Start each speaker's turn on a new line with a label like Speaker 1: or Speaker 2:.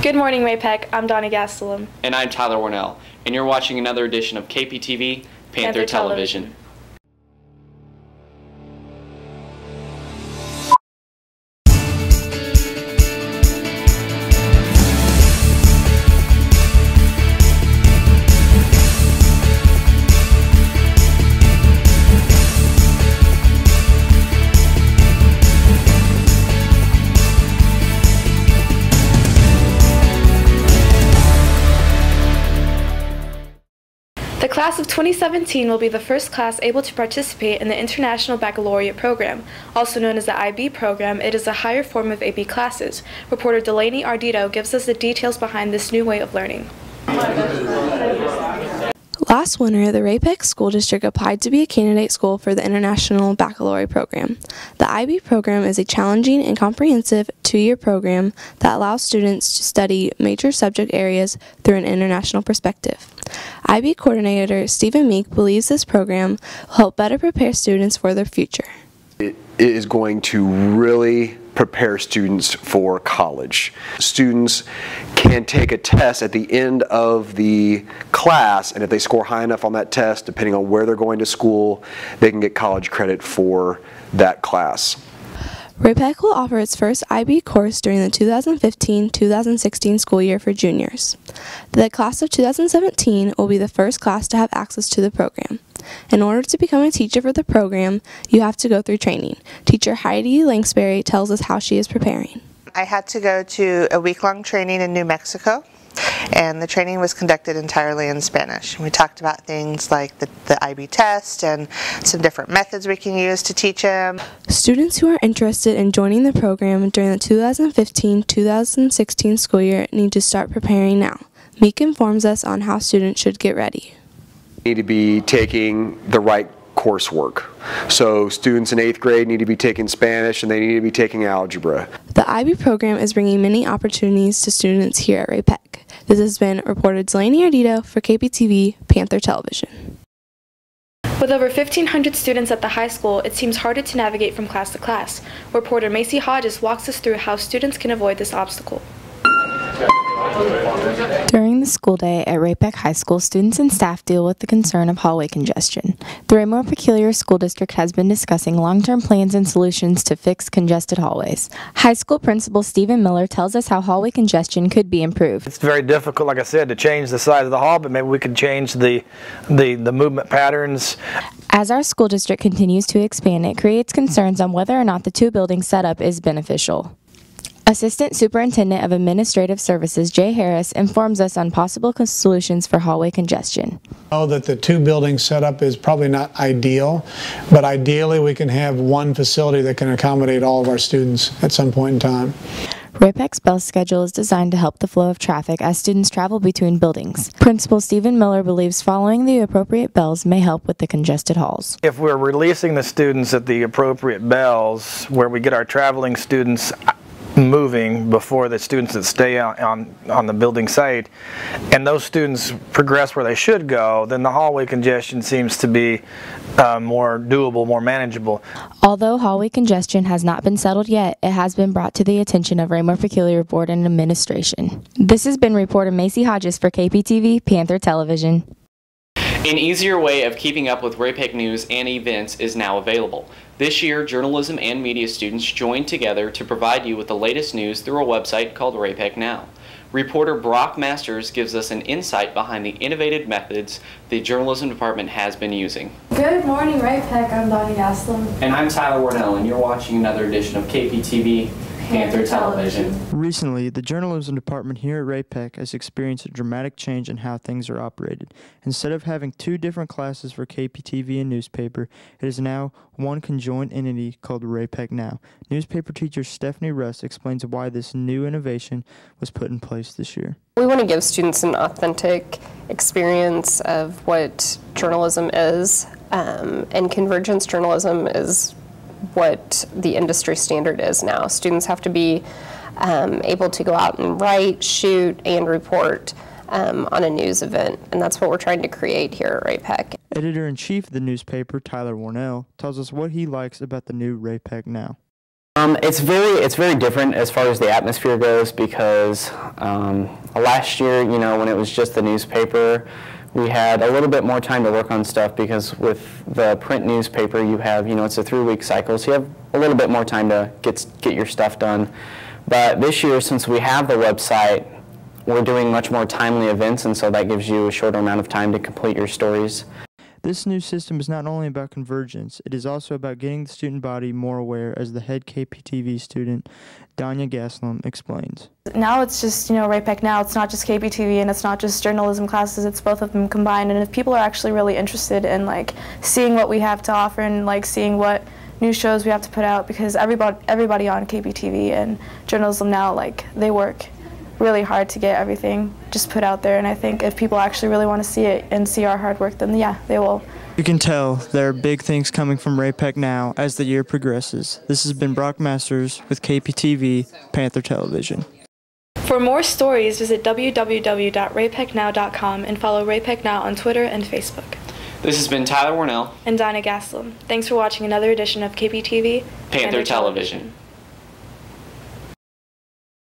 Speaker 1: Good morning, Ray-Pec. I'm Donnie Gastelum.
Speaker 2: And I'm Tyler Warnell, and you're watching another edition of Kptv, Panther Television.
Speaker 1: The class of 2017 will be the first class able to participate in the International Baccalaureate program. Also known as the IB program, it is a higher form of AP classes. Reporter Delaney Ardito gives us the details behind this new way of learning. Last winter, the Ray-Pec School District applied to be a candidate school for the International Baccalaureate program. The IB program is a challenging and comprehensive two-year program that allows students to study major subject areas through an international perspective. IB coordinator Stephen Meek believes this program will help better prepare students for their future.
Speaker 3: It is going to really prepare students for college. Students can take a test at the end of the class, and if they score high enough on that test, depending on where they're going to school, they can get college credit for that class.
Speaker 1: Ray-Pec will offer its first IB course during the 2015-2016 school year for juniors. The class of 2017 will be the first class to have access to the program. In order to become a teacher for the program, you have to go through training. Teacher Heidi Langsberry tells us how she is preparing.
Speaker 4: I had to go to a week-long training in New Mexico, and the training was conducted entirely in Spanish. We talked about things like the IB test and some different methods we can use to teach them.
Speaker 1: Students who are interested in joining the program during the 2015-2016 school year need to start preparing now. Meek informs us on how students should get ready.
Speaker 3: Need to be taking the right coursework. So students in 8th grade need to be taking Spanish, and they need to be taking algebra.
Speaker 1: The IB program is bringing many opportunities to students here at Ray-Pec. This has been reporter Delaney Ardito for Kptv, Panther Television. With over 1,500 students at the high school, it seems harder to navigate from class to class. Reporter Macy Hodges walks us through how students can avoid this obstacle.
Speaker 5: During the school day at Ray-Pec High School, students and staff deal with the concern of hallway congestion. The Ray-Pec School District has been discussing long-term plans and solutions to fix congested hallways. High school principal Stephen Miller tells us how hallway congestion could be improved.
Speaker 6: It's very difficult, like I said, to change the size of the hall, but maybe we could change the movement patterns.
Speaker 5: As our school district continues to expand, it creates concerns on whether or not the two-building setup is beneficial. Assistant Superintendent of Administrative Services Jay Harris informs us on possible solutions for hallway congestion.
Speaker 7: I know that the two-building setup is probably not ideal, but ideally we can have one facility that can accommodate all of our students at some point in time.
Speaker 5: Ray-Pec's bell schedule is designed to help the flow of traffic as students travel between buildings. Principal Stephen Miller believes following the appropriate bells may help with the congested halls.
Speaker 6: If we're releasing the students at the appropriate bells, where we get our traveling students moving before the students that stay on the building site, and those students progress where they should go, then the hallway congestion seems to be more doable, more manageable.
Speaker 5: Although hallway congestion has not been settled yet, it has been brought to the attention of Ray-Pec Board and Administration. This has been reporter Macy Hodges for Kptv, Panther Television.
Speaker 2: An easier way of keeping up with Ray-Pec news and events is now available. This year, journalism and media students joined together to provide you with the latest news through a website called Ray-Pec Now. Reporter Brock Masters gives us an insight behind the innovative methods the journalism department has been using.
Speaker 1: Good morning, Ray-Pec. I'm Donnie Gastelum.
Speaker 2: And I'm Tyler Warnell, and you're watching another edition of Kptv, Panther Television.
Speaker 8: Recently, the journalism department here at Ray-Pec has experienced a dramatic change in how things are operated. Instead of having two different classes for Kptv and newspaper, it is now one conjoined entity called Ray-Pec Now. Newspaper teacher Stephanie Russ explains why this new innovation was put in place this year.
Speaker 9: We want to give students an authentic experience of what journalism is, and convergence journalism is what the industry standard is now. Students have to be able to go out and write, shoot, and report on a news event, and that's what we're trying to create here at Ray-Pec.
Speaker 8: Editor-in-chief of the newspaper, Tyler Warnell, tells us what he likes about the new Ray-Pec Now.
Speaker 2: It's very different as far as the atmosphere goes, because last year, you know, when it was just the newspaper, we had a little bit more time to work on stuff, because with the print newspaper you have, you know, it's a 3-week cycle, so you have a little bit more time to get your stuff done. But this year, since we have the website, we're doing much more timely events, and so that gives you a shorter amount of time to complete your stories.
Speaker 8: This new system is not only about convergence, it is also about getting the student body more aware, as the head Kptv student, Danya Gaslam, explains.
Speaker 10: Now it's just, you know, Ray-Pec now, it's not just Kptv and it's not just journalism classes, it's both of them combined. And if people are actually really interested in like seeing what we have to offer and like seeing what new shows we have to put out, because everybody on Kptv and journalism now, like, they work really hard to get everything just put out there, and I think if people actually really want to see it and see our hard work, then yeah, they will.
Speaker 8: You can tell there are big things coming from Ray-Pec now as the year progresses. This has been Brock Masters with Kptv, Panther Television.
Speaker 1: For more stories, visit www.raypecnow.com and follow Ray-Pec Now on Twitter and Facebook.
Speaker 2: This has been Tyler Warnell
Speaker 1: And Dinah Gaslam. Thanks for watching another edition of Kptv,
Speaker 2: Panther Television.